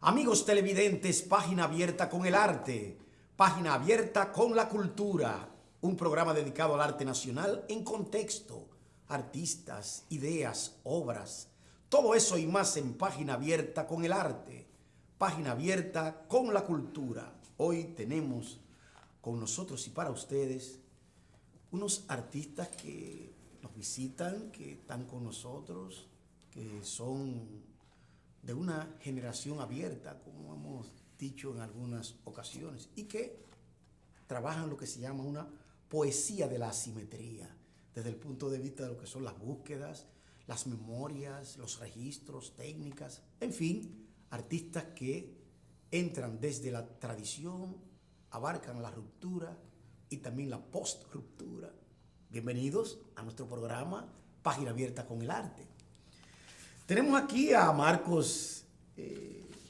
Amigos televidentes, página abierta con el arte, página abierta con la cultura, un programa dedicado al arte nacional en contexto, artistas, ideas, obras, todo eso y más en página abierta con el arte, página abierta con la cultura. Hoy tenemos con nosotros y para ustedes unos artistas que nos visitan, que están con nosotros, que son de una generación abierta, como hemos dicho en algunas ocasiones, y que trabajan lo que se llama una poesía de la asimetría, desde el punto de vista de lo que son las búsquedas, las memorias, los registros, técnicas, en fin, artistas que entran desde la tradición, abarcan la ruptura y también la post-ruptura. Bienvenidos a nuestro programa Página Abierta con el Arte. Tenemos aquí a Marcos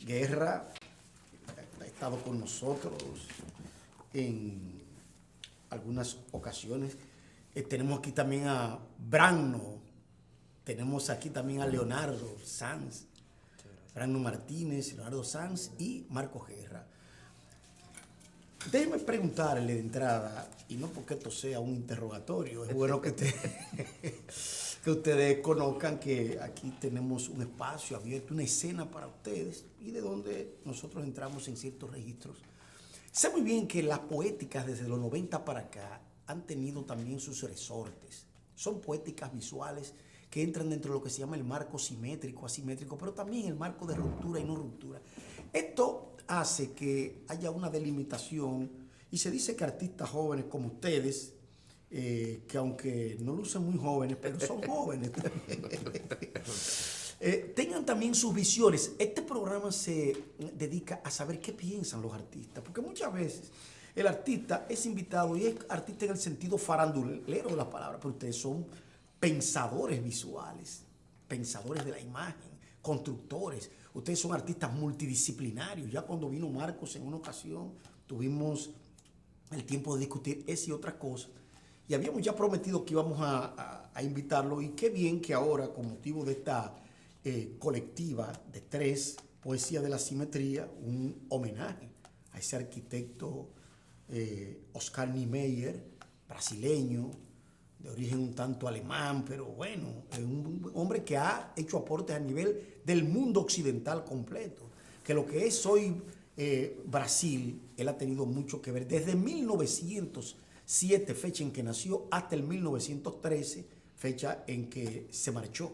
Guerra, ha estado con nosotros en algunas ocasiones. Tenemos aquí también a Brano, tenemos aquí también a Leonardo Sanz, Brano Martínez, Leonardo Sanz y Marcos Guerra. Déjenme preguntarle de entrada, y no porque esto sea un interrogatorio, es bueno que ustedes conozcan que aquí tenemos un espacio abierto, una escena para ustedes y de donde nosotros entramos en ciertos registros. Sé muy bien que las poéticas desde los 90 para acá han tenido también sus resortes. Son poéticas visuales que entran dentro de lo que se llama el marco simétrico, asimétrico, pero también el marco de ruptura y no ruptura. Esto hace que haya una delimitación y se dice que artistas jóvenes como ustedes, que aunque no lucen muy jóvenes, pero son jóvenes, tengan también sus visiones. Este programa se dedica a saber qué piensan los artistas, porque muchas veces el artista es invitado y es artista en el sentido farandulero de la palabra, pero ustedes son pensadores visuales, pensadores de la imagen, constructores. Ustedes son artistas multidisciplinarios. Ya cuando vino Marcos en una ocasión, tuvimos el tiempo de discutir esa y otras cosas. Y habíamos ya prometido que íbamos a invitarlo. Y qué bien que ahora, con motivo de esta colectiva de 3, Poesía de la Simetría, un homenaje a ese arquitecto Oscar Niemeyer, brasileño, de origen un tanto alemán, pero bueno, es un hombre que ha hecho aportes a nivel del mundo occidental completo. Que lo que es hoy Brasil, él ha tenido mucho que ver desde 1907, fecha en que nació, hasta el 1913, fecha en que se marchó.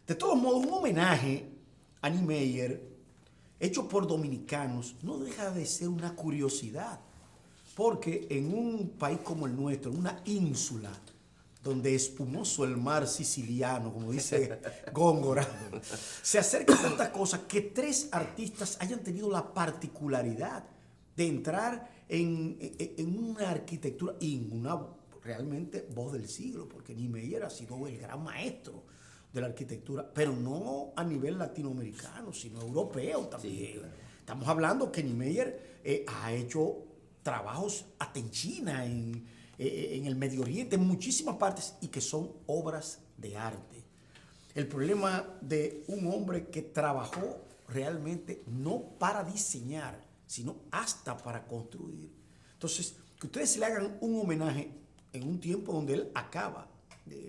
De todos modos, un homenaje a Niemeyer, hecho por dominicanos, no deja de ser una curiosidad. Porque en un país como el nuestro, en una ínsula, donde espumoso el mar siciliano, como dice Góngora, se acercan tantas cosas que 3 artistas hayan tenido la particularidad de entrar en una arquitectura y en una realmente voz del siglo, porque Niemeyer ha sido el gran maestro de la arquitectura, pero no a nivel latinoamericano, sino europeo también. Sí, claro. Estamos hablando que Niemeyer ha hecho trabajos hasta en China, en el Medio Oriente, en muchísimas partes, y que son obras de arte. El problema de un hombre que trabajó realmente no para diseñar, sino hasta para construir. Entonces, que ustedes le hagan un homenaje en un tiempo donde él acaba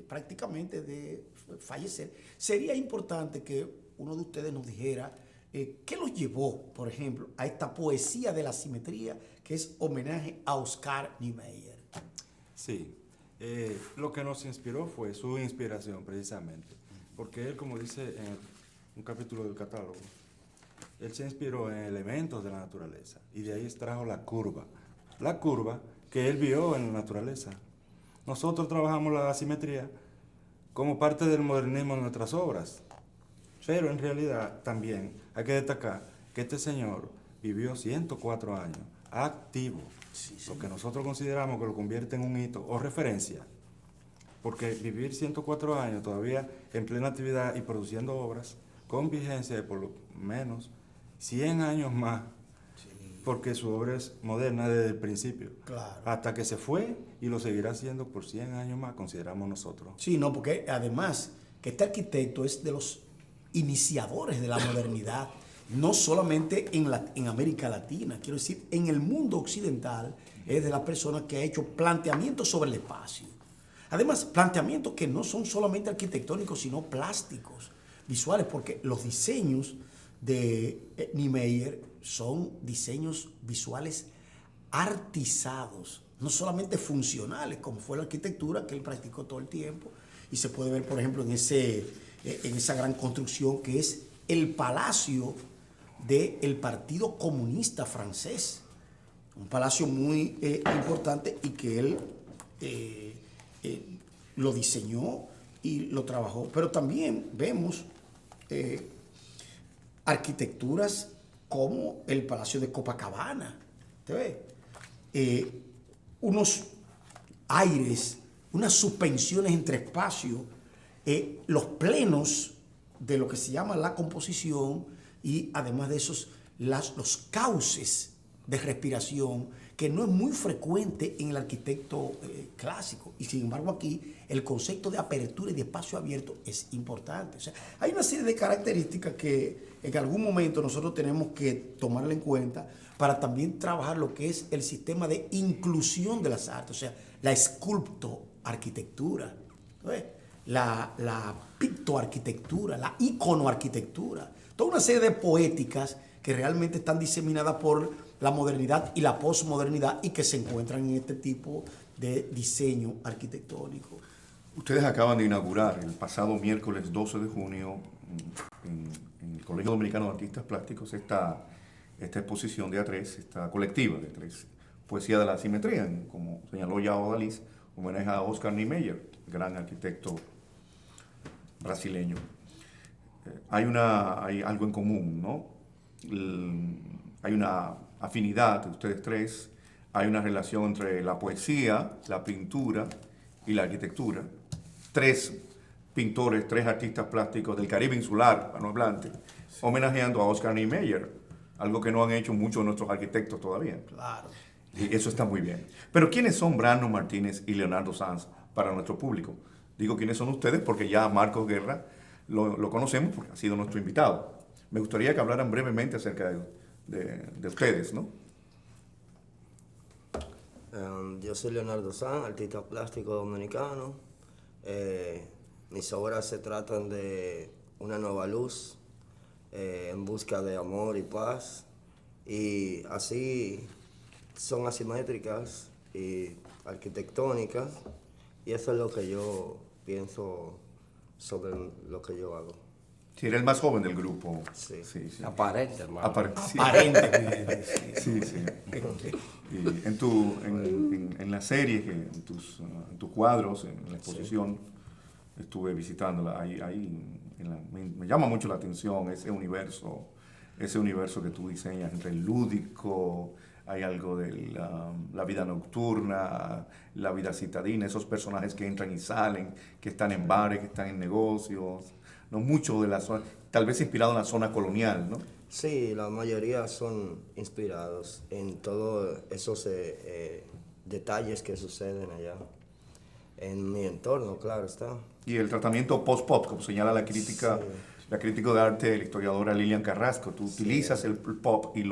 prácticamente de fallecer, sería importante que uno de ustedes nos dijera ¿qué los llevó, por ejemplo, a esta poesía de la simetría que es homenaje a Oscar Niemeyer? Sí, lo que nos inspiró fue su inspiración precisamente, porque él, como dice en un capítulo del catálogo, él se inspiró en elementos de la naturaleza y de ahí extrajo la curva que él vio en la naturaleza. Nosotros trabajamos la asimetría como parte del modernismo en nuestras obras. Pero en realidad también hay que destacar que este señor vivió 104 años activo, sí, lo que nosotros consideramos que lo convierte en un hito o referencia, porque vivir 104 años todavía en plena actividad y produciendo obras con vigencia de por lo menos 100 años más, sí, porque su obra es moderna desde el principio, claro, hasta que se fue y lo seguirá haciendo por 100 años más, consideramos nosotros. Sí, no, porque además que este arquitecto es de los iniciadores de la modernidad no solamente en América Latina, quiero decir, en el mundo occidental, es de la persona que ha hecho planteamientos sobre el espacio. Además, planteamientos que no son solamente arquitectónicos, sino plásticos, visuales, porque los diseños de Niemeyer son diseños visuales artizados, no solamente funcionales, como fue la arquitectura que él practicó todo el tiempo. Y se puede ver, por ejemplo, en esa gran construcción que es el Palacio del Partido Comunista Francés. Un palacio muy importante y que él lo diseñó y lo trabajó. Pero también vemos arquitecturas como el Palacio de Copacabana. ¿Te ve? Unos aires, unas suspensiones entre espacios, los plenos de lo que se llama la composición y además de esos los cauces de respiración que no es muy frecuente en el arquitecto clásico, y sin embargo aquí el concepto de apertura y de espacio abierto es importante. O sea, hay una serie de características que en algún momento nosotros tenemos que tomarla en cuenta para también trabajar lo que es el sistema de inclusión de las artes, o sea, la esculto-arquitectura, la pictoarquitectura, la iconoarquitectura, toda una serie de poéticas que realmente están diseminadas por la modernidad y la posmodernidad y que se encuentran en este tipo de diseño arquitectónico. Ustedes acaban de inaugurar el pasado miércoles 12 de junio en el Colegio Dominicano de Artistas Plásticos esta exposición de A3, esta colectiva de A3, Poesía de la Asimetría, como señaló ya Odalís, homenaje a Oscar Niemeyer, gran arquitecto brasileño. Hay algo en común, ¿no? Hay una afinidad de ustedes tres, hay una relación entre la poesía, la pintura y la arquitectura. Tres pintores, tres artistas plásticos del Caribe insular, hispanohablante, homenajeando a Oscar Niemeyer, algo que no han hecho muchos de nuestros arquitectos todavía. Claro. Y eso está muy bien. Pero ¿quiénes son Brandon Martínez y Leonardo Sanz para nuestro público? Digo quiénes son ustedes porque ya Marcos Guerra lo conocemos porque ha sido nuestro invitado. Me gustaría que hablaran brevemente acerca de ustedes, ¿no? Yo soy Leonardo Sanz, artista plástico dominicano. Mis obras se tratan de una nueva luz en busca de amor y paz. Y así son asimétricas y arquitectónicas. Y eso es lo que yo pienso sobre lo que yo hago. Si eres el más joven del grupo. Sí. Sí, sí. Aparente, hermano. Sí. Aparentemente. Sí, sí. Y en la serie, en tus cuadros, en la exposición, estuve visitándola. Me llama mucho la atención ese universo que tú diseñas entre el lúdico, hay algo de la vida nocturna, la vida citadina, esos personajes que entran y salen, que están en bares, que están en negocios, no mucho de la zona, tal vez inspirado en la zona colonial, ¿no? Sí, la mayoría son inspirados en todos esos detalles que suceden allá. En mi entorno, claro está. Y el tratamiento post-pop, como señala la crítica, la crítica de arte, la historiadora Lilian Carrasco, tú utilizas el pop y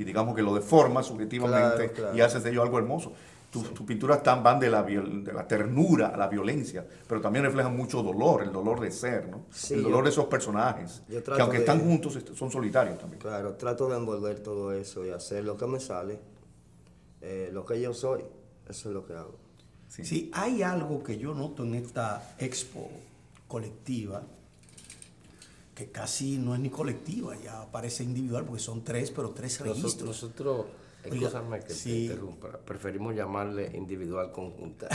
digamos que lo deformas subjetivamente Claro. y haces de ello algo hermoso. Tus pinturas van de la ternura a la violencia, pero también reflejan mucho dolor, el dolor de ser, ¿no? Sí, el dolor de esos personajes, yo que trato aunque están juntos, son solitarios también. Claro, trato de envolver todo eso y hacer lo que me sale, lo que yo soy, eso es lo que hago. Sí, hay algo que yo noto en esta expo colectiva, que casi no es ni colectiva, ya parece individual, porque son tres, pero tres registros. Nosotros, Oiga, escúchame que sí. te interrumpa, preferimos llamarle individual conjunta.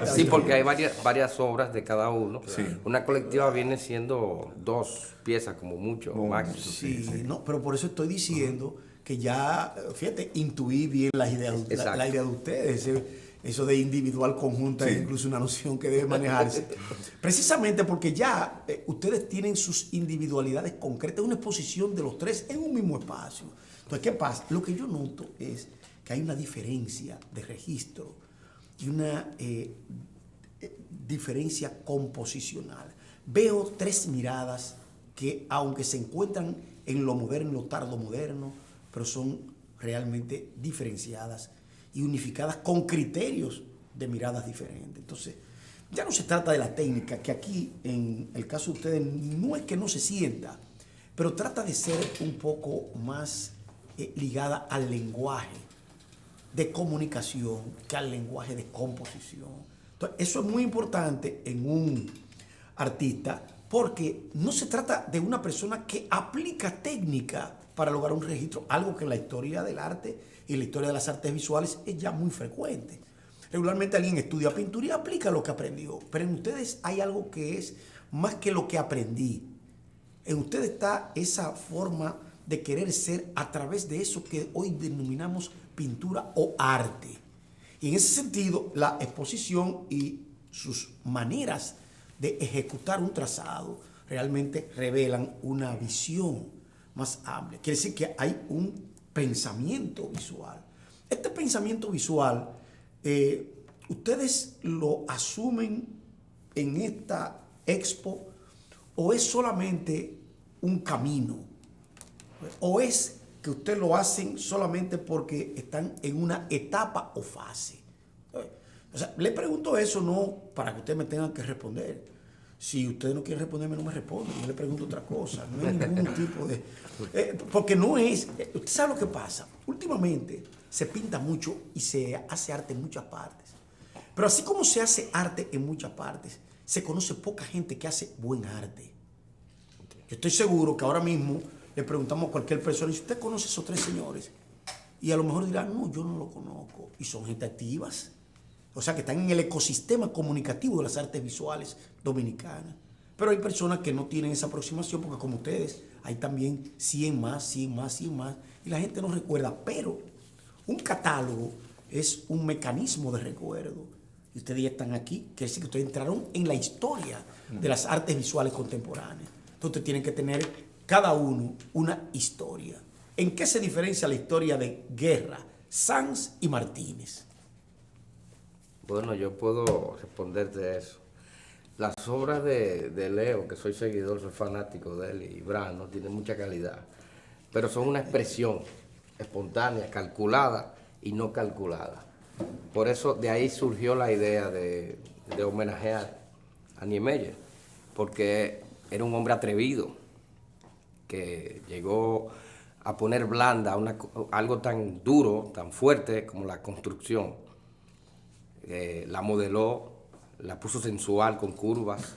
Sí, porque hay varias obras de cada uno. Sí. Una colectiva viene siendo 2 piezas como mucho, máximo. Sí, no, pero por eso estoy diciendo que ya, fíjate, intuí bien la idea de ustedes. Eso de individual conjunta es incluso una noción que debe manejarse. Precisamente porque ya ustedes tienen sus individualidades concretas, una exposición de los tres en un mismo espacio. Entonces, ¿qué pasa? Lo que yo noto es que hay una diferencia de registro y una diferencia composicional. Veo tres miradas que, aunque se encuentran en lo moderno y lo tardomoderno, pero son realmente diferenciadas y unificadas con criterios de miradas diferentes. Entonces, ya no se trata de la técnica, que aquí, en el caso de ustedes, no es que no se sienta, pero trata de ser un poco más ligada al lenguaje de comunicación que al lenguaje de composición. Entonces, eso es muy importante en un artista, porque no se trata de una persona que aplica técnica para lograr un registro, algo que en la historia del arte y en la historia de las artes visuales es ya muy frecuente. Regularmente alguien estudia pintura y aplica lo que aprendió, pero en ustedes hay algo que es más que lo que aprendí. En ustedes está esa forma de querer ser a través de eso que hoy denominamos pintura o arte. Y en ese sentido, la exposición y sus maneras de ejecutar un trazado realmente revelan una visión más amplia. Quiere decir que hay un pensamiento visual. Este pensamiento visual, ¿ustedes lo asumen en esta expo o es solamente un camino? ¿O es que ustedes lo hacen solamente porque están en una etapa o fase? O sea, le pregunto eso no para que ustedes me tengan que responder. Si ustedes no quieren responderme, no me responden. Yo le pregunto otra cosa. No hay ningún tipo de... porque no es... Usted sabe lo que pasa. Últimamente se pinta mucho y se hace arte en muchas partes. Pero así como se hace arte en muchas partes, se conoce poca gente que hace buen arte. Yo estoy seguro que ahora mismo le preguntamos a cualquier persona, y si usted conoce a esos tres señores, y a lo mejor dirá, no, yo no lo conozco. Y son gente activas. O sea, que están en el ecosistema comunicativo de las artes visuales dominicanas. Pero hay personas que no tienen esa aproximación, porque como ustedes, hay también 100 más, 100 más, 100 más, y la gente no recuerda. Pero un catálogo es un mecanismo de recuerdo. Y ustedes ya están aquí, quiere decir que ustedes entraron en la historia de las artes visuales contemporáneas. Entonces tienen que tener cada uno una historia. ¿En qué se diferencia la historia de Guerra, Sanz y Martínez? Bueno, yo puedo responderte eso. Las obras de Leo, que soy seguidor, soy fanático de él, y Brano, tienen mucha calidad, pero son una expresión espontánea, calculada y no calculada. Por eso de ahí surgió la idea de homenajear a Niemeyer, porque era un hombre atrevido, que llegó a poner blanda algo tan duro, tan fuerte como la construcción. La modeló, la puso sensual con curvas,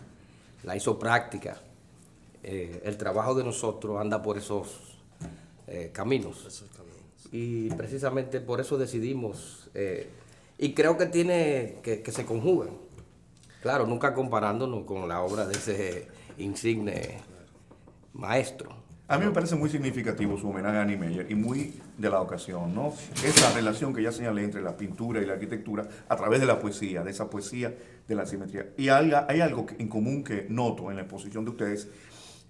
la hizo práctica. El trabajo de nosotros anda por esos caminos. Y precisamente por eso decidimos, y creo que tiene que se conjugan. Claro, nunca comparándonos con la obra de ese insigne maestro. A mí me parece muy significativo su homenaje a Niemeyer y muy de la ocasión, ¿no? Esa relación que ya señalé entre la pintura y la arquitectura a través de la poesía, de esa poesía de la simetría. Y hay algo en común que noto en la exposición de ustedes,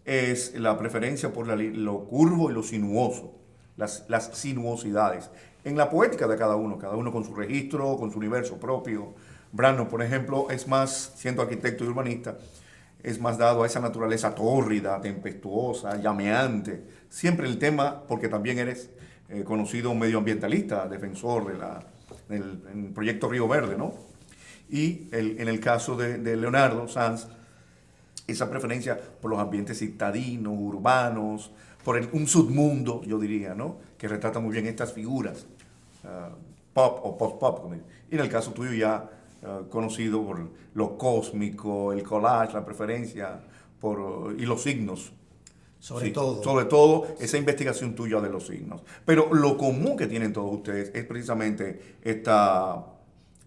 es la preferencia por lo curvo y lo sinuoso, las sinuosidades. En la poética de cada uno con su registro, con su universo propio. Brano, por ejemplo, es más, siendo arquitecto y urbanista, es más dado a esa naturaleza tórrida, tempestuosa, llameante. Siempre el tema, porque también eres conocido medioambientalista, defensor del proyecto Río Verde, ¿no? Y en el caso de Leonardo Sanz, esa preferencia por los ambientes citadinos, urbanos, por un submundo, yo diría, ¿no? Que retrata muy bien estas figuras, pop o post-pop. Y en el caso tuyo ya conocido por lo cósmico, el collage, la preferencia y los signos. Sobre todo. Sobre todo esa investigación tuya de los signos. Pero lo común que tienen todos ustedes es precisamente esta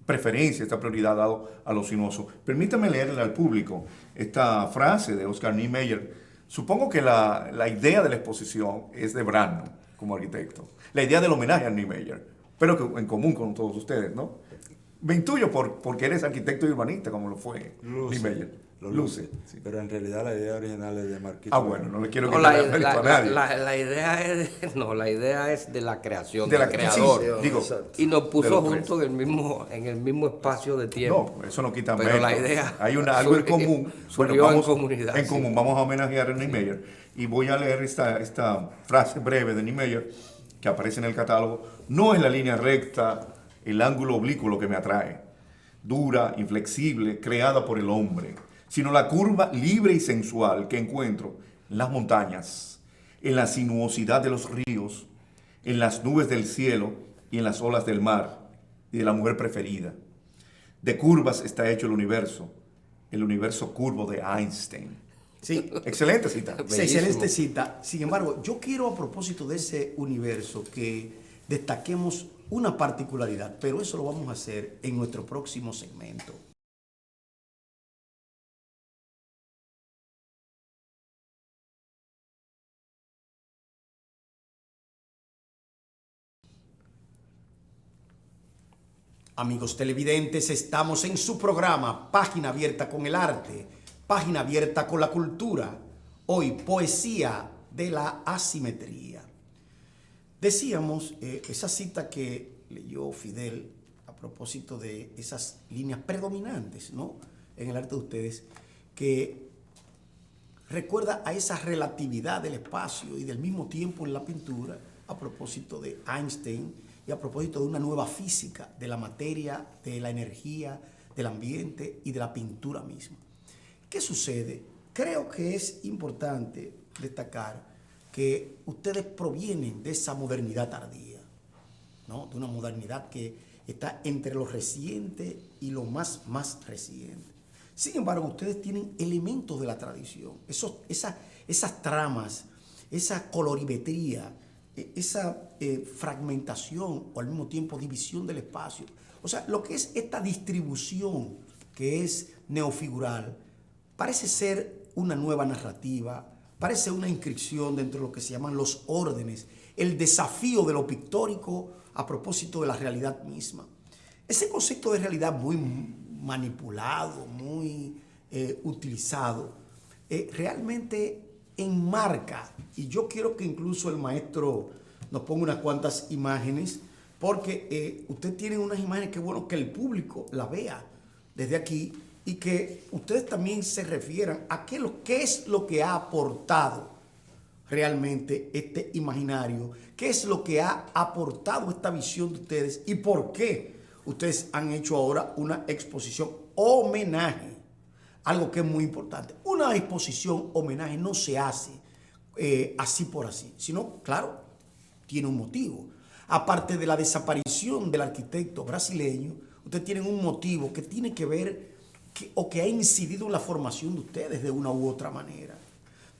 preferencia, esta prioridad dado a lo sinuoso. Permítame leerle al público esta frase de Oscar Niemeyer. Supongo que la idea de la exposición es de Brano como arquitecto. La idea del homenaje a Niemeyer, pero que en común con todos ustedes, ¿no? Me intuyo porque eres arquitecto y urbanista, como lo fue Lee Meyer. Lo luce. Sí. Pero en realidad la idea original es de Marquito. Ah, bueno, no le quiero No, quitar el mérito a nadie. la idea es de la creación, De del la creador. sí, digo, Exacto. Y nos de puso los juntos en el mismo espacio de tiempo. no, eso no quita Pero mérito. la idea Hay algo en común. surgió en comunidad, En sí. común, vamos a homenajear a Niemeyer. Y voy a leer esta frase breve de Niemeyer que aparece en el catálogo. No es la línea recta, el ángulo oblicuo lo que me atrae, dura, inflexible, creada por el hombre, sino la curva libre y sensual que encuentro en las montañas, en la sinuosidad de los ríos, en las nubes del cielo y en las olas del mar y de la mujer preferida. De curvas está hecho el universo curvo de Einstein. Sí, Excelente cita. sí, excelente cita. Sin embargo, yo quiero a propósito de ese universo que destaquemos una particularidad, pero eso lo vamos a hacer en nuestro próximo segmento. Amigos televidentes, estamos en su programa Página Abierta con el Arte, Página Abierta con la Cultura. Hoy, poesía de la asimetría. Decíamos, esa cita que leyó Fidel a propósito de esas líneas predominantes, ¿no?, en el arte de ustedes, que recuerda a esa relatividad del espacio y del mismo tiempo en la pintura, a propósito de Einstein y a propósito de una nueva física de la materia, de la energía, del ambiente y de la pintura misma. ¿Qué sucede? Creo que es importante destacar que ustedes provienen de esa modernidad tardía, ¿no?, de una modernidad que está entre lo reciente y lo más reciente. Sin embargo, ustedes tienen elementos de la tradición, esas tramas, esa colorimetría, esa fragmentación o al mismo tiempo división del espacio. O sea, lo que es esta distribución que es neofigural parece ser una nueva narrativa, parece una inscripción dentro de lo que se llaman los órdenes, el desafío de lo pictórico a propósito de la realidad misma. Ese concepto de realidad muy manipulado, muy utilizado, realmente enmarca, y yo quiero que incluso el maestro nos ponga unas cuantas imágenes, porque usted tiene unas imágenes que es bueno que el público la vea desde aquí y que ustedes también se refieran a qué es lo que ha aportado realmente este imaginario, qué es lo que ha aportado esta visión de ustedes y por qué ustedes han hecho ahora una exposición homenaje, algo que es muy importante. Una exposición homenaje no se hace así por así, sino, claro, tiene un motivo. Aparte de la desaparición del arquitecto brasileño, ustedes tienen un motivo que tiene que ver que ha incidido en la formación de ustedes de una u otra manera,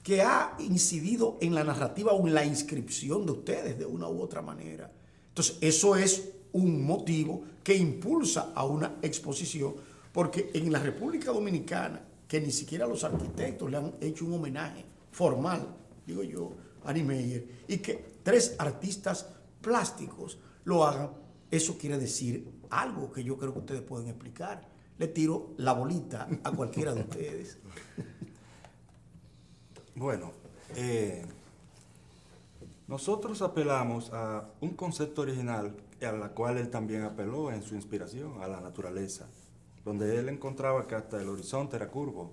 que ha incidido en la narrativa o en la inscripción de ustedes de una u otra manera. Entonces, eso es un motivo que impulsa a una exposición, porque en la República Dominicana, que ni siquiera los arquitectos le han hecho un homenaje formal, digo yo, a Niemeyer, y que 3 artistas plásticos lo hagan, eso quiere decir algo que yo creo que ustedes pueden explicar. Le tiro la bolita a cualquiera de ustedes. Bueno, nosotros apelamos a un concepto original a la cual él también apeló en su inspiración, a la naturaleza, donde él encontraba que hasta el horizonte era curvo.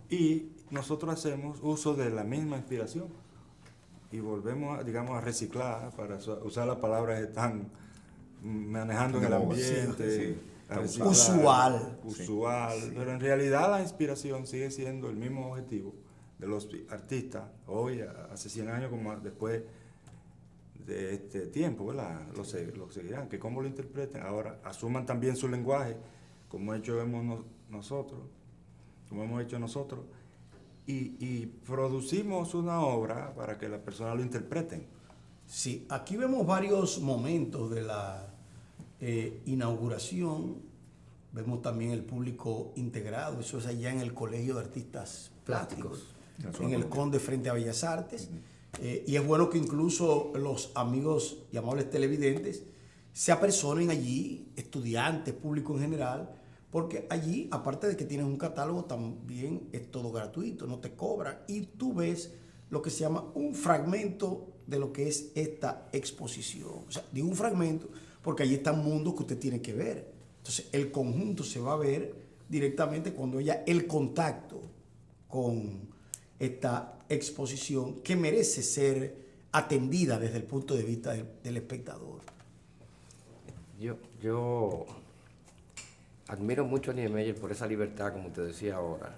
Y nosotros hacemos uso de la misma inspiración y volvemos, digamos, a reciclar, para usar la palabra que están manejando en el ambiente. A reciclar, usual, pero en realidad la inspiración sigue siendo el mismo objetivo de los artistas hoy, hace 100 años, como después de este tiempo, ¿verdad? Lo seguirán, que cómo lo interpreten, ahora asuman también su lenguaje, como hemos hecho nosotros, y producimos una obra para que las personas lo interpreten. Sí, aquí vemos varios momentos de la inauguración. Vemos también el público integrado, eso es allá en el Colegio de Artistas Plásticos, en el Conde frente a Bellas Artes. Y es bueno que incluso los amigos y amables televidentes se apersonen allí, estudiantes, público en general, porque allí, aparte de que tienes un catálogo, también es todo gratuito, no te cobran. Y tú ves lo que se llama un fragmento de lo que es esta exposición. O sea, digo un fragmento porque allí están mundos que usted tiene que ver. Entonces, el conjunto se va a ver directamente cuando haya el contacto con esta exposición que merece ser atendida desde el punto de vista del espectador. Yo admiro mucho a Niemeyer por esa libertad, como te decía ahora.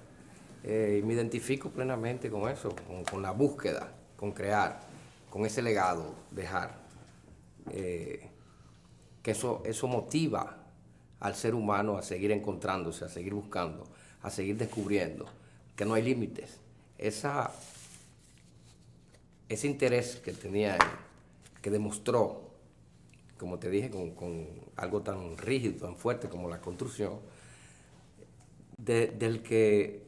Y me identifico plenamente con eso, con la búsqueda, con crear, con ese legado, dejar. Que eso motiva al ser humano a seguir encontrándose, a seguir buscando, a seguir descubriendo, que no hay límites. Ese interés que tenía él, que demostró, como te dije, con algo tan rígido, tan fuerte como la construcción, del que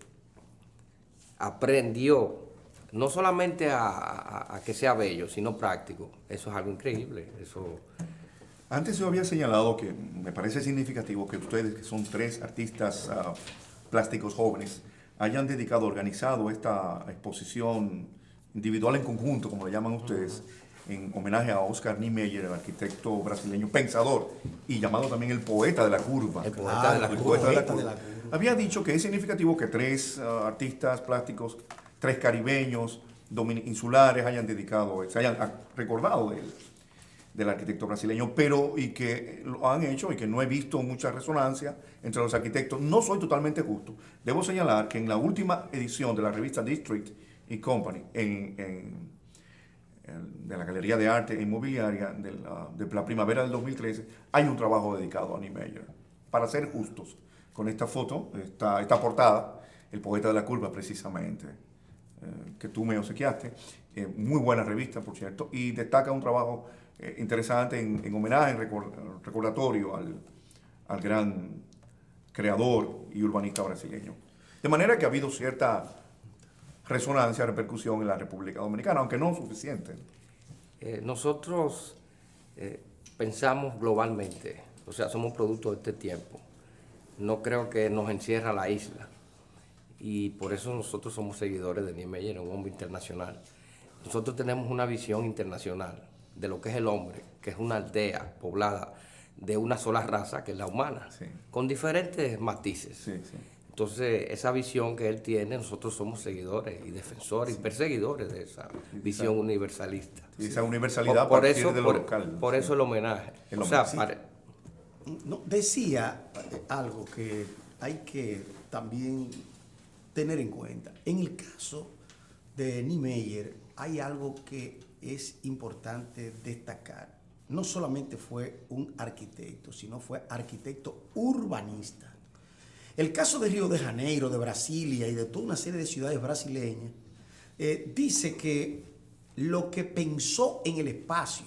aprendió no solamente a que sea bello, sino práctico. Eso es algo increíble. Antes yo había señalado que me parece significativo que ustedes, que son 3 artistas plásticos jóvenes, hayan organizado esta exposición individual en conjunto, como le llaman ustedes, en homenaje a Oscar Niemeyer, el arquitecto brasileño pensador y llamado también el poeta de la curva. El poeta de la curva. Había dicho que es significativo que 3 artistas plásticos, 3 caribeños, insulares hayan se hayan recordado del arquitecto brasileño, y que lo han hecho y que no he visto mucha resonancia entre los arquitectos. No soy totalmente justo. Debo señalar que en la última edición de la revista District y Company, de la Galería de Arte e Inmobiliaria de la primavera del 2013, hay un trabajo dedicado a Niemeyer. Para ser justos, con esta foto, esta portada, el poeta de la curva precisamente, que tú me obsequiaste, muy buena revista, por cierto, y destaca un trabajo interesante en homenaje, en recordatorio al gran creador y urbanista brasileño. De manera que ha habido cierta resonancia, repercusión en la República Dominicana, aunque no suficiente. Nosotros pensamos globalmente, o sea, somos producto de este tiempo. No creo que nos encierra la isla, y por eso nosotros somos seguidores de Niemeyer, un hombre internacional. Nosotros tenemos una visión internacional de lo que es el hombre, que es una aldea poblada de una sola raza, que es la humana, Sí. con diferentes matices. Sí, sí. Entonces, esa visión que él tiene, nosotros somos seguidores y defensores y perseguidores de esa visión universalista. Y esa universalidad a partir de lo local. Por eso el homenaje. El O sea, homenaje. No, decía algo que hay que también tener en cuenta. En el caso de Niemeyer hay algo que es importante destacar. No solamente fue un arquitecto, sino fue arquitecto urbanista. El caso de Río de Janeiro, de Brasilia y de toda una serie de ciudades brasileñas, dice que lo que pensó en el espacio,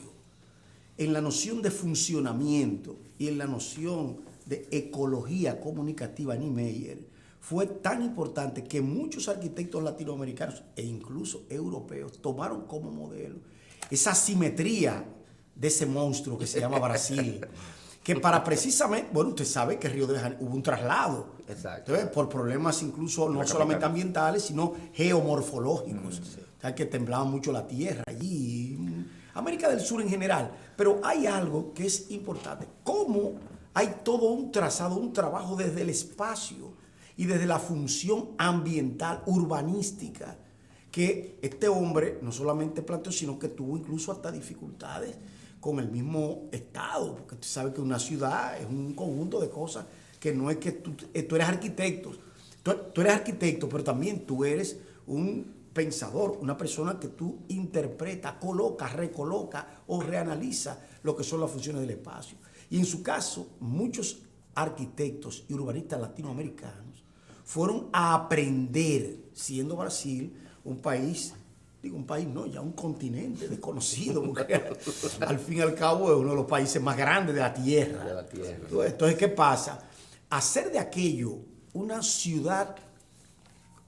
en la noción de funcionamiento y en la noción de ecología comunicativa Niemeyer, fue tan importante que muchos arquitectos latinoamericanos e incluso europeos tomaron como modelo esa simetría de ese monstruo que se llama Brasil, que para precisamente, bueno, usted sabe que Río de Janeiro hubo un traslado, Exacto. entonces, por problemas incluso no solamente ambientales, sino geomorfológicos, o sea, que temblaba mucho la tierra allí, América del Sur en general. Pero hay algo que es importante, cómo hay todo un trazado, un trabajo desde el espacio y desde la función ambiental, urbanística, que este hombre no solamente planteó, sino que tuvo incluso hasta dificultades con el mismo Estado, porque usted sabe que una ciudad es un conjunto de cosas que no es que tú eres arquitecto, tú eres arquitecto, pero también tú eres un pensador, una persona que tú interpreta, coloca, recoloca o reanaliza lo que son las funciones del espacio. Y en su caso, muchos arquitectos y urbanistas latinoamericanos fueron a aprender, siendo Brasil un país, digo un país no, ya un continente desconocido, porque al fin y al cabo es uno de los países más grandes de la Tierra. De la Tierra. Entonces, ¿qué pasa? Hacer de aquello una ciudad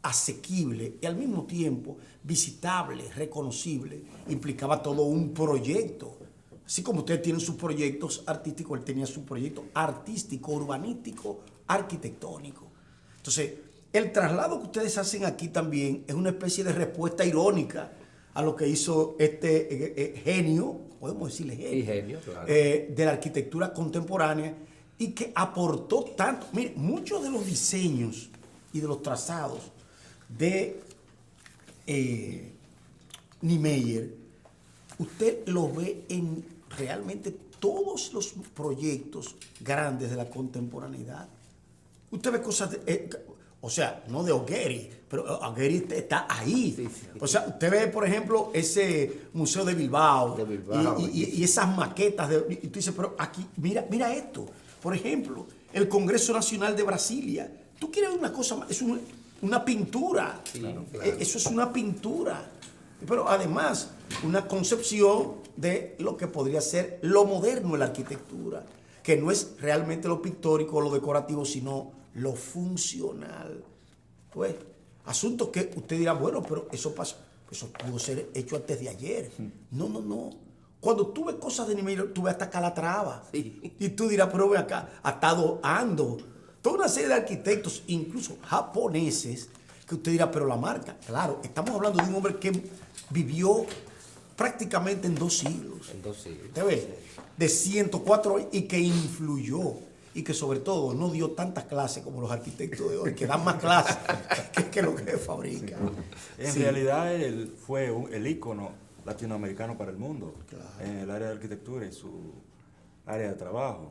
asequible y al mismo tiempo visitable, reconocible, implicaba todo un proyecto Así como ustedes tienen sus proyectos artísticos, él tenía su proyecto artístico, urbanístico, arquitectónico. Entonces, el traslado que ustedes hacen aquí también es una especie de respuesta irónica a lo que hizo este genio, podemos decirle genio, Y genio, claro. de la arquitectura contemporánea y que aportó tanto. Mire, muchos de los diseños y de los trazados de Niemeyer, usted lo ve en realmente todos los proyectos grandes de la contemporaneidad. Usted ve cosas, o sea, no de Ogueri, pero Ogueri está ahí. Sí, sí. O sea, usted ve, por ejemplo, ese Museo de Bilbao, De Bilbao, y esas maquetas. Y tú dices, pero aquí, mira esto. Por ejemplo, el Congreso Nacional de Brasilia. Tú quieres una cosa más, es una pintura. Sí, claro. Eso es una pintura. Pero además, una concepción de lo que podría ser lo moderno en la arquitectura, que no es realmente lo pictórico o lo decorativo, sino lo funcional. Pues, asuntos que usted dirá, bueno, pero eso pasó, eso pudo ser hecho antes de ayer. No. Cuando tú ves cosas de Niemeyer, tú ves hasta Calatrava. Sí. Y tú dirás, pero ve acá, atado Ando. Toda una serie de arquitectos, incluso japoneses, que usted dirá, pero la marca. Claro, estamos hablando de un hombre que vivió prácticamente en 2 siglos. En 2 siglos. ¿Usted ve? De 104 años y que influyó y que sobre todo no dio tantas clases como los arquitectos de hoy, que dan más clases que lo que fabrican. En Sí. realidad él fue el ícono latinoamericano para el mundo, Claro. en el área de arquitectura y su área de trabajo,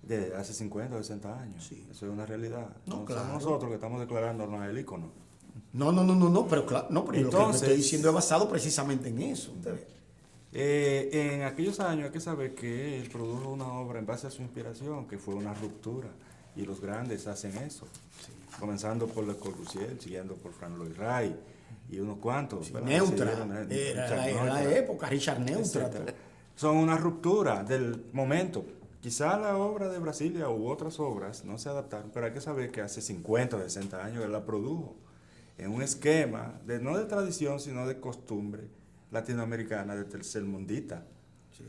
de hace 50 o 60 años. Sí. Eso es una realidad. No, No claro. somos nosotros que estamos declarándonos el ícono. No, pero claro, no, pero lo que yo Entonces- estoy diciendo es basado precisamente en eso. ¿Usted ve? En aquellos años hay que saber que él produjo una obra en base a su inspiración, que fue una ruptura, y los grandes hacen eso, comenzando por Le Corbusier, siguiendo por Frank Lloyd Wright y unos cuantos. ¿verdad? Neutra, Siguieron, era Richard la Neutra, época, Richard Neutra. etcétera. Son una ruptura del momento. Quizá la obra de Brasilia u otras obras no se adaptaron, pero hay que saber que hace 50 o 60 años él la produjo en un esquema no de tradición, sino de costumbre latinoamericana de tercermundista.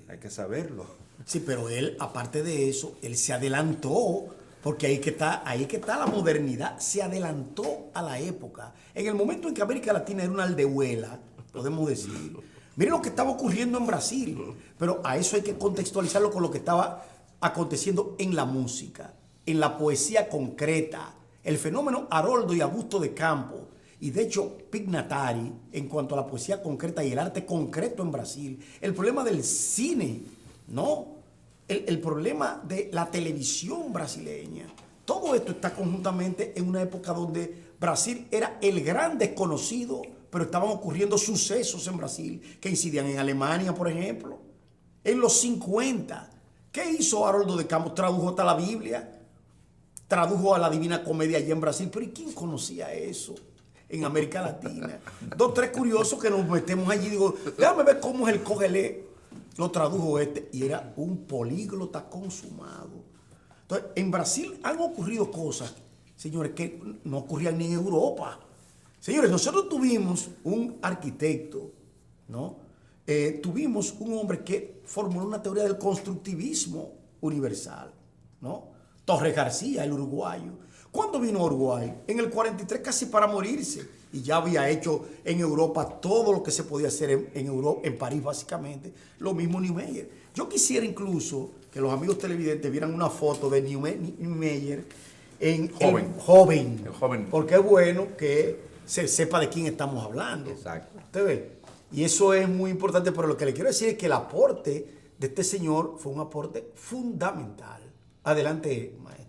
Hay que saberlo. Sí, pero él, aparte de eso, él se adelantó, porque ahí que está la modernidad, se adelantó a la época. En el momento en que América Latina era una aldehuela, podemos decir. Miren lo que estaba ocurriendo en Brasil, pero a eso hay que contextualizarlo con lo que estaba aconteciendo en la música, en la poesía concreta, el fenómeno Haroldo y Augusto de Campos. Y de hecho, Pignatari, en cuanto a la poesía concreta y el arte concreto en Brasil, el problema del cine, ¿no? El problema de la televisión brasileña. Todo esto está conjuntamente en una época donde Brasil era el gran desconocido, pero estaban ocurriendo sucesos en Brasil que incidían en Alemania, por ejemplo. En los 50, ¿qué hizo Haroldo de Campos? Tradujo hasta la Biblia, tradujo a la Divina Comedia allá en Brasil, pero ¿y quién conocía eso en América Latina? 2, 3 curiosos que nos metemos allí, digo, déjame ver cómo es el cógele, lo tradujo y era un políglota consumado. Entonces, en Brasil han ocurrido cosas, señores, que no ocurrían ni en Europa. Señores, nosotros tuvimos un arquitecto, ¿no? Tuvimos un hombre que formuló una teoría del constructivismo universal, ¿no? Torres García, el uruguayo. ¿Cuándo vino a Uruguay? En el 43, casi para morirse. Y ya había hecho en Europa todo lo que se podía hacer en Europa, en París básicamente. Lo mismo Niemeyer. Yo quisiera incluso que los amigos televidentes vieran una foto de Niemeyer en Joven. El joven. Porque es bueno que se sepa de quién estamos hablando. Exacto. ¿Usted ve? Y eso es muy importante, pero lo que le quiero decir es que el aporte de este señor fue un aporte fundamental. Adelante, maestro.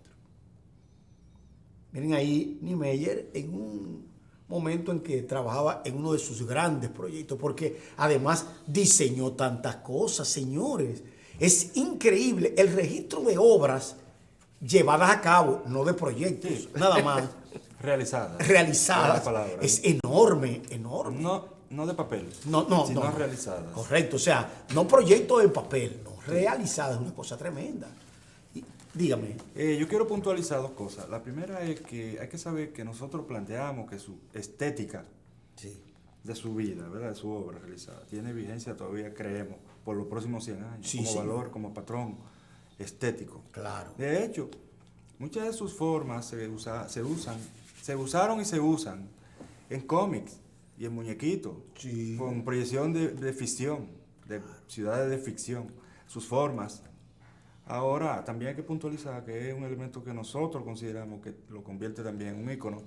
Miren ahí Niemeyer en un momento en que trabajaba en uno de sus grandes proyectos, porque además diseñó tantas cosas, señores. Es increíble el registro de obras llevadas a cabo, no de proyectos, nada más, Realizadas. realizadas. Es la palabra. Es enorme, enorme. No de papel, No, sino realizadas. Correcto, o sea, no proyectos en papel, no, realizadas, es una cosa tremenda. Y, dígame. Yo quiero puntualizar 2 cosas. La primera es que hay que saber que nosotros planteamos que su estética Sí. de su vida, ¿verdad? De su obra realizada. Tiene vigencia todavía, creemos, por los próximos 100 años, Sí, como señor. valor, como patrón estético. Claro. De hecho, muchas de sus formas se usaron y se usan en cómics y en muñequitos, Sí. con proyección de ficción, de ciudades de ficción, sus formas. Ahora, también hay que puntualizar que es un elemento que nosotros consideramos que lo convierte también en un ícono,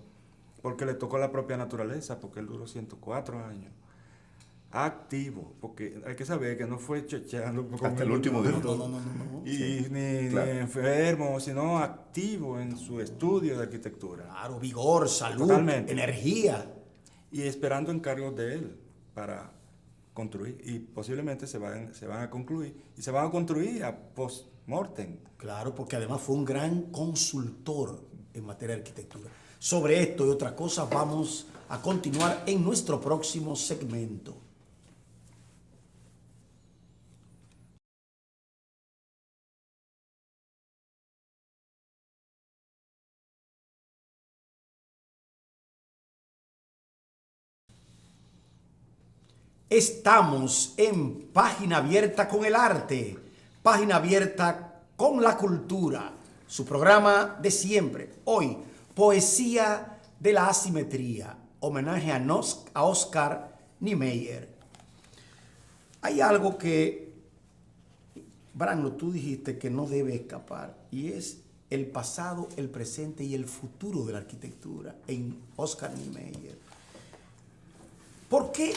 porque le tocó a la propia naturaleza, porque él duró 104 años. Activo, porque hay que saber que no fue checheando Hasta el último día. No, no, no, no. y ni claro. enfermo, sino activo en su estudio de arquitectura. Claro, vigor, salud, Totalmente. energía. Y esperando encargos de él para construir. Y posiblemente se van a concluir. Y se van a construir a post-mortem. Claro, porque además fue un gran consultor en materia de arquitectura. Sobre esto y otras cosas vamos a continuar en nuestro próximo segmento. Estamos en Página Abierta con el Arte, Página Abierta con la Cultura, su programa de siempre. Hoy, Poesía de la Asimetría, homenaje a Oscar Niemeyer. Hay algo que, Brano, tú dijiste que no debe escapar, y es el pasado, el presente y el futuro de la arquitectura en Oscar Niemeyer. ¿Por qué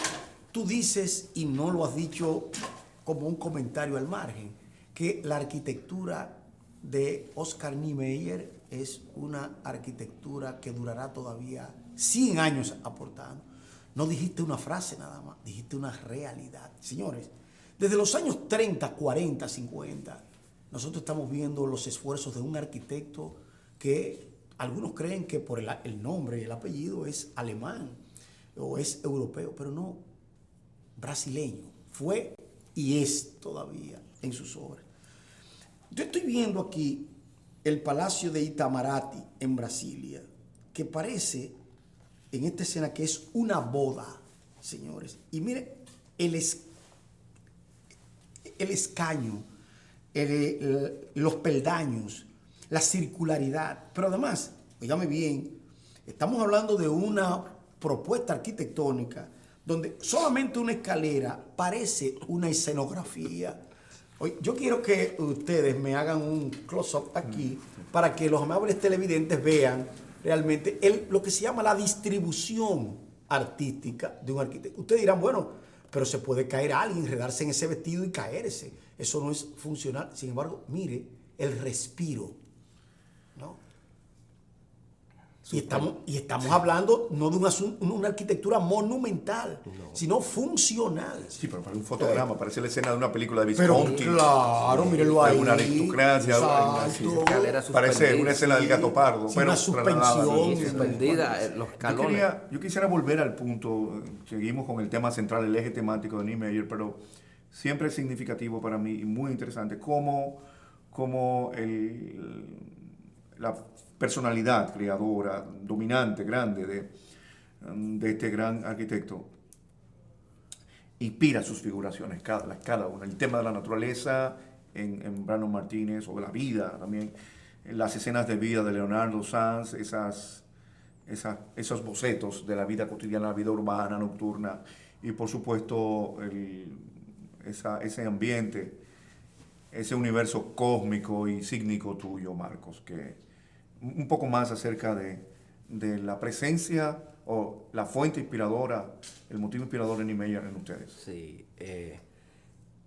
tú dices, y no lo has dicho como un comentario al margen, que la arquitectura de Oscar Niemeyer es una arquitectura que durará todavía 100 años aportando? No dijiste una frase nada más, dijiste una realidad. Señores, desde los años 30, 40, 50, nosotros estamos viendo los esfuerzos de un arquitecto que algunos creen que por el nombre y el apellido es alemán o es europeo, pero no, brasileño. Fue y es todavía en sus obras. Yo estoy viendo aquí el Palacio de Itamaraty en Brasilia, que parece en esta escena que es una boda, señores. Y mire el escaño, los peldaños, la circularidad. Pero además, dígame bien, estamos hablando de una propuesta arquitectónica donde solamente una escalera parece una escenografía. Oye, yo quiero que ustedes me hagan un close-up aquí para que los amables televidentes vean realmente lo que se llama la distribución artística de un arquitecto. Ustedes dirán, bueno, pero se puede caer alguien, enredarse en ese vestido y caerse. Eso no es funcional. Sin embargo, mire el respiro, ¿no? Y estamos hablando no de una arquitectura monumental, sino funcional. Sí, pero para un fotograma parece la escena de una película de Pero Visconti. claro, mírenlo ahí. Hay una aristocracia. Exacto. Escalera Parece suspendida. una escena del Gato Pardo. Sí, pero una suspensión. trasladada. Suspendida, los calones. Yo quisiera volver al punto, seguimos con el tema central, el eje temático de Niemeyer, pero siempre es significativo para mí y muy interesante cómo la personalidad creadora, dominante, grande de este gran arquitecto inspira sus figuraciones, cada una. El tema de la naturaleza en Brano Martínez, o de la vida también, en las escenas de vida de Leonardo Sanz, esos bocetos de la vida cotidiana, la vida urbana, nocturna, y por supuesto ese ambiente, ese universo cósmico y sígnico tuyo, Marcos, que un poco más acerca de la presencia o la fuente inspiradora, el motivo inspirador de Niemeyer en ustedes. Sí,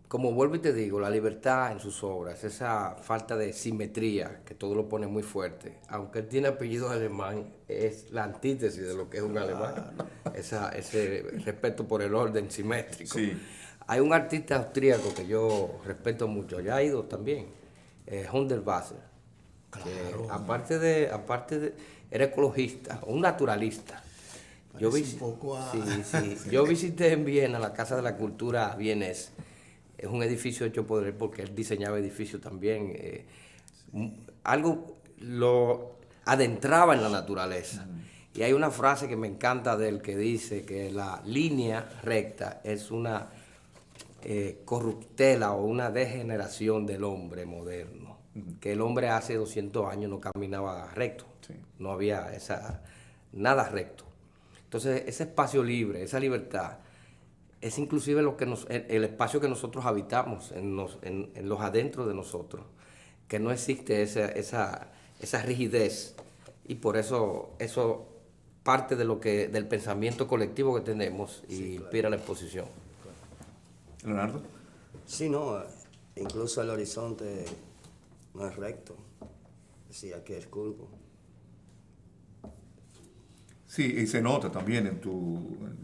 como vuelvo y te digo, la libertad en sus obras, esa falta de simetría, que todo lo pone muy fuerte, aunque él tiene apellido alemán, es la antítesis de lo que es un alemán, ese respeto por el orden simétrico. Sí. Hay un artista austríaco que yo respeto mucho, ya ha ido también, Hundertwasser, que aparte de era ecologista, un naturalista. Yo, Parece un poco a- yo visité en Viena la Casa de la Cultura vienesa. Es un edificio hecho por él porque él diseñaba edificios también. Algo lo adentraba en la naturaleza. Y hay una frase que me encanta de él que dice que la línea recta es una corruptela o una degeneración del hombre moderno. Que el hombre hace 200 años no caminaba recto, Sí. no había nada recto. Entonces, ese espacio libre, esa libertad, es inclusive el espacio que nosotros habitamos en los adentros de nosotros, que no existe esa rigidez, y por eso parte de del pensamiento colectivo que tenemos y inspira la exposición. Leonardo. Sí, no, incluso el horizonte no es recto, decía que es curvo. Sí, y se nota también en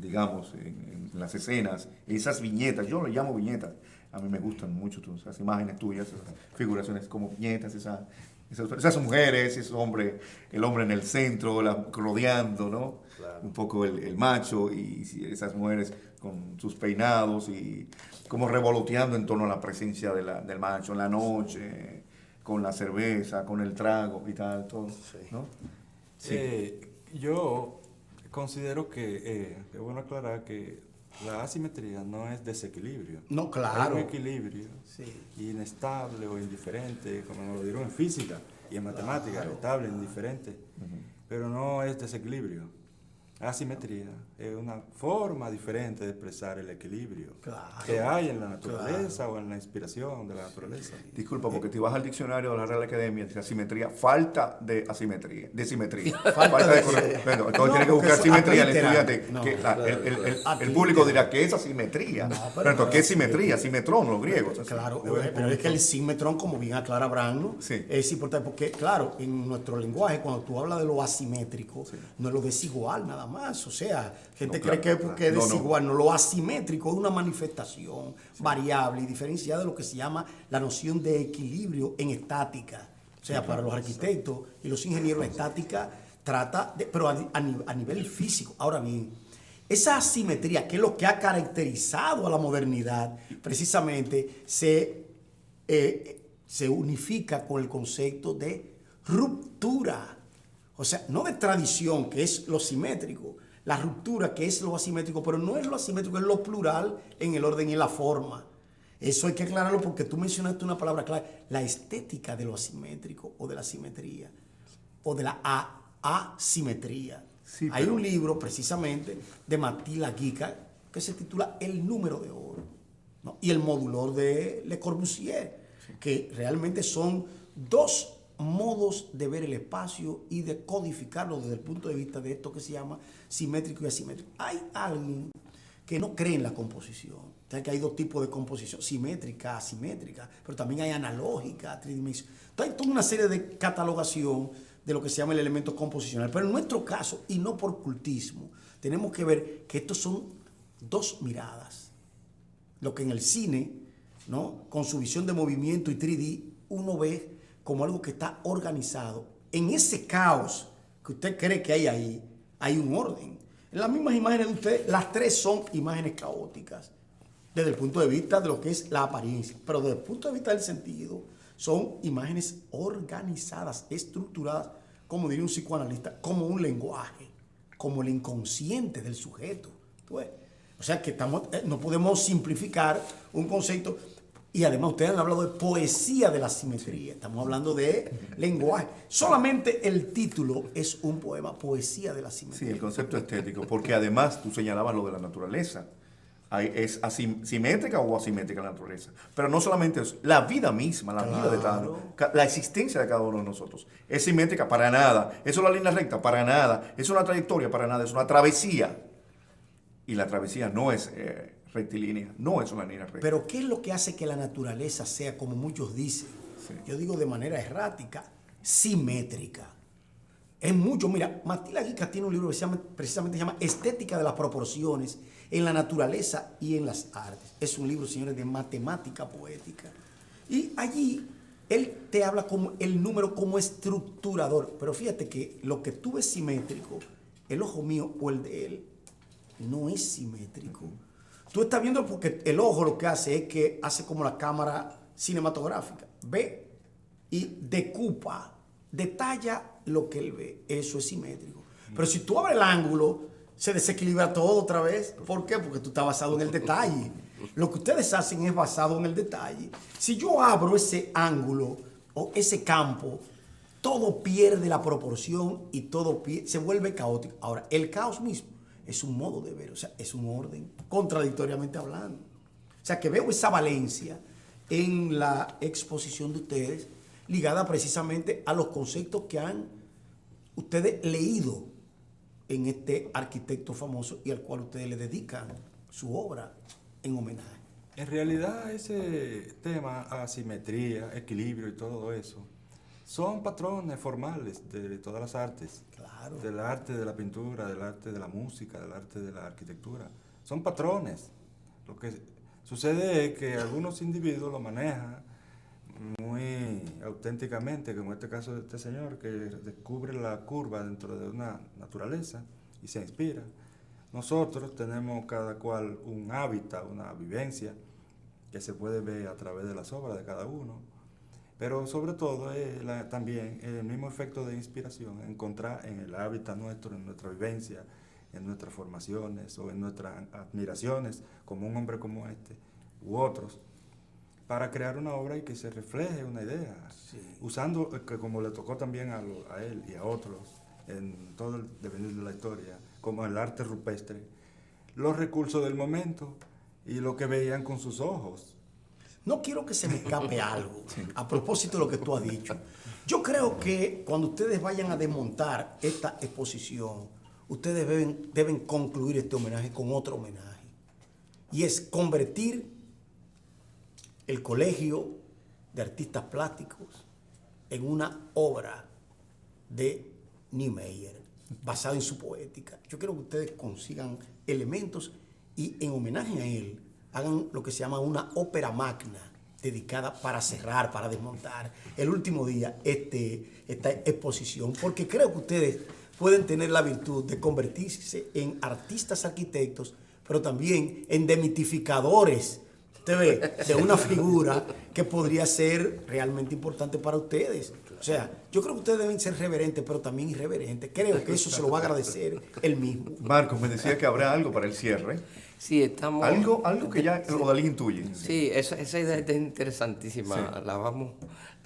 digamos, en las escenas, esas viñetas, yo lo llamo viñetas, a mí me gustan mucho esas imágenes tuyas, esas figuraciones como viñetas, esas mujeres, ese hombre, el hombre en el centro, rodeando, ¿no? Claro. Un poco el macho y esas mujeres con sus peinados y como revoloteando en torno a la presencia del macho en la noche, con la cerveza, con el trago y tal, todo, ¿no? Sí. Yo considero que es bueno aclarar que la asimetría no es desequilibrio. No, claro. Hay un equilibrio Sí. inestable o indiferente, como nos lo dieron en física y en matemáticas, estable, indiferente, pero no es desequilibrio. Asimetría es una forma diferente de expresar el equilibrio Claro. que hay en la naturaleza o en la inspiración de la naturaleza. Disculpa, porque te vas al diccionario de la Real Academia, dice asimetría, falta de asimetría, de simetría. Falta de- Bueno, entonces No, tiene que porque buscar eso simetría el atliteral. estudiante. No. Que el Atliteral. público dirá que es asimetría. No, pero entonces, ¿qué es simetría? simetría. Simetrón, los griegos. así. Claro, De buen pero es punto. que el símetrón, como bien aclara Abraham, ¿no? Sí. Es importante porque, claro, en nuestro lenguaje, cuando tú hablas de lo asimétrico, no es lo desigual nada más. O sea, gente No, cree claro, que claro. porque es No, no. desigual. No, lo asimétrico es una manifestación variable y diferenciada de lo que se llama la noción de equilibrio en estática. O sea, para los arquitectos y los ingenieros, la estática trata de, pero a nivel físico. Ahora bien, esa asimetría, que es lo que ha caracterizado a la modernidad, precisamente se unifica con el concepto de ruptura. O sea, no de tradición, que es lo simétrico, la ruptura, que es lo asimétrico, pero no es lo asimétrico, es lo plural en el orden y en la forma. Eso hay que aclararlo porque tú mencionaste una palabra clave, la estética de lo asimétrico o de la simetría o de la asimetría. Sí, Hay pero- un libro precisamente de Matilda Guica que se titula El número de oro, ¿no? Y el modulor de Le Corbusier, que realmente son dos modos de ver el espacio y de codificarlo desde el punto de vista de esto que se llama simétrico y asimétrico. Hay alguien que no cree en la composición. O sea, que hay dos tipos de composición, simétrica, asimétrica, pero también hay analógica, tridimensional. Entonces hay toda una serie de catalogación de lo que se llama el elemento composicional. Pero en nuestro caso, y no por cultismo, tenemos que ver que estos son dos miradas. Lo que en el cine, ¿no? Con su visión de movimiento y 3D, uno ve como algo que está organizado. En ese caos que usted cree que hay ahí, hay un orden. En las mismas imágenes de usted, las tres son imágenes caóticas, desde el punto de vista de lo que es la apariencia, pero desde el punto de vista del sentido, son imágenes organizadas, estructuradas, como diría un psicoanalista, como un lenguaje, como el inconsciente del sujeto. ¿Tú ves? O sea que no podemos simplificar un concepto. Y además ustedes han hablado de poesía de la simetría. Estamos hablando de lenguaje. Solamente el título es un poema, poesía de la Sí, simetría. el concepto estético, porque además tú señalabas lo de la naturaleza. Es simétrica o asimétrica la naturaleza. Pero no solamente eso, la vida misma, la vida de la existencia de cada uno de nosotros. Es simétrica para nada. ¿Es una línea recta? Para nada. ¿Es una trayectoria? Para nada. Es una travesía. Y la travesía no es rectilínea, no es una línea recta. Pero ¿qué es lo que hace que la naturaleza sea, como muchos dicen, yo digo de manera errática, simétrica? Es mucho. Mira, Matilda Guica tiene un libro que precisamente se llama Estética de las proporciones en la naturaleza y en las artes. Es un libro, señores, de matemática poética. Y allí él te habla como el número como estructurador. Pero fíjate que lo que tú ves simétrico, el ojo mío o el de él, no es simétrico. Tú estás viendo porque el ojo lo que hace es que hace como la cámara cinematográfica. Ve y decupa, detalla lo que él ve. Eso es simétrico. Pero si tú abres el ángulo, se desequilibra todo otra vez. ¿Por qué? Porque tú estás basado en el detalle. Lo que ustedes hacen es basado en el detalle. Si yo abro ese ángulo o ese campo, todo pierde la proporción y todo se vuelve caótico. Ahora, el caos mismo es un modo de ver, o sea, es un orden, contradictoriamente hablando. O sea, que veo esa valencia en la exposición de ustedes, ligada precisamente a los conceptos que han ustedes leído en este arquitecto famoso y al cual ustedes le dedican su obra en homenaje. En realidad ese tema, asimetría, equilibrio y todo eso, son patrones formales de todas las artes. Claro. Del arte de la pintura, del arte de la música, del arte de la arquitectura. Son patrones. Lo que sucede es que algunos individuos lo manejan muy auténticamente, como en este caso de este señor que descubre la curva dentro de una naturaleza y se inspira. Nosotros tenemos cada cual un hábitat, una vivencia que se puede ver a través de las obras de cada uno, pero sobre todo también el mismo efecto de inspiración, encontrar en el hábitat nuestro, en nuestra vivencia, en nuestras formaciones o en nuestras admiraciones, como un hombre como este u otros, para crear una obra y que se refleje una idea, Sí. usando, que como le tocó también a él y a otros en todo el devenir de la historia, como el arte rupestre, los recursos del momento y lo que veían con sus ojos. No quiero que se me escape algo a propósito de lo que tú has dicho. Yo creo que cuando ustedes vayan a desmontar esta exposición, ustedes deben concluir este homenaje con otro homenaje. Y es convertir el Colegio de Artistas Plásticos en una obra de Niemeyer, basada en su poética. Yo quiero que ustedes consigan elementos y en homenaje a él hagan lo que se llama una ópera magna dedicada para cerrar, para desmontar el último día esta exposición, porque creo que ustedes pueden tener la virtud de convertirse en artistas arquitectos, pero también en demitificadores, usted ve, de una figura que podría ser realmente importante para ustedes. O sea, yo creo que ustedes deben ser reverentes, pero también irreverentes. Creo que eso se lo va a agradecer él mismo. Marcos, me decía que habrá algo para el cierre. Sí, estamos... Algo que ya Odalí intuye. Sí, esa idea es interesantísima. Sí.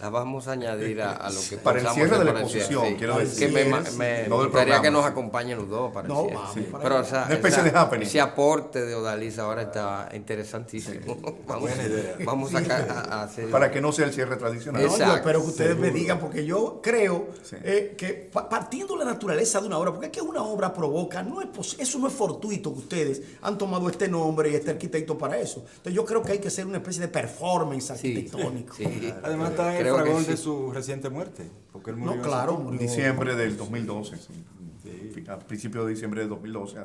La vamos a añadir a lo que Para el pensamos cierre de la para el cierre, exposición, sí. quiero decir. Que me No del gustaría programa, que nos sí. acompañen los dos para el No, cierre. vamos Sí. para Pero allá. Una especie de happening. ese aporte de Odalisa ahora está interesantísimo. Buena idea. Vamos a hacer... Para que no sea el cierre tradicional. No, yo Exacto, espero que ustedes me seguro. digan, porque yo creo Sí. que partiendo de la naturaleza de una obra, porque es que una obra provoca, eso no es fortuito que ustedes han tomado este nombre y este arquitecto para eso. Entonces yo creo que hay que hacer una especie de performance arquitectónico. Sí. Además está en el Creo que fragor sí. de su reciente muerte, porque él murió No, hace claro, poco. murió. Diciembre del 2012, sí. Sí. A principios de diciembre del 2012,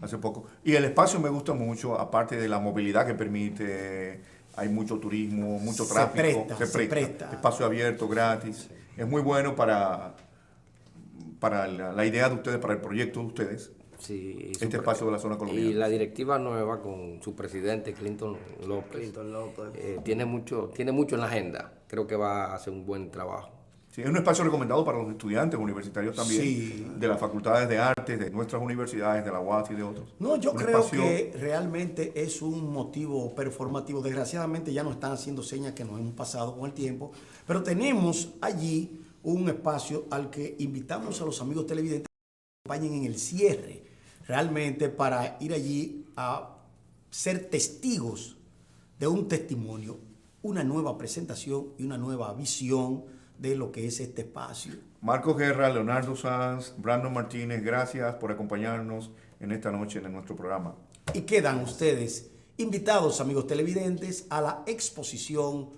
hace poco. Y el espacio me gusta mucho, aparte de la movilidad que permite, hay mucho turismo, mucho Se tráfico. presta, se presta. Espacio abierto, gratis. Es muy bueno para la idea de ustedes, para el proyecto de ustedes. Sí, Este espacio de la zona colonial. Y la directiva nueva con su presidente Clinton López, Clinton López. tiene mucho en la agenda. Creo que va a hacer un buen trabajo. Sí, es un espacio recomendado para los estudiantes universitarios también, Sí. de las facultades de artes, de nuestras universidades, de la UAS y de otros. No, yo Un creo espacio- que realmente es un motivo performativo. Desgraciadamente ya nos están haciendo señas que nos hemos pasado con el tiempo, pero tenemos allí un espacio al que invitamos a los amigos televidentes que acompañen en el cierre, realmente para ir allí a ser testigos de un testimonio, una nueva presentación y una nueva visión de lo que es este espacio. Marcos Guerra, Leonardo Sanz, Brandon Martínez, gracias por acompañarnos en esta noche en nuestro programa. Y quedan ustedes invitados, amigos televidentes, a la exposición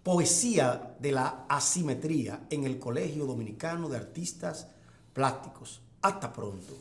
Poesía de la Asimetría en el Colegio Dominicano de Artistas Plásticos. Hasta pronto.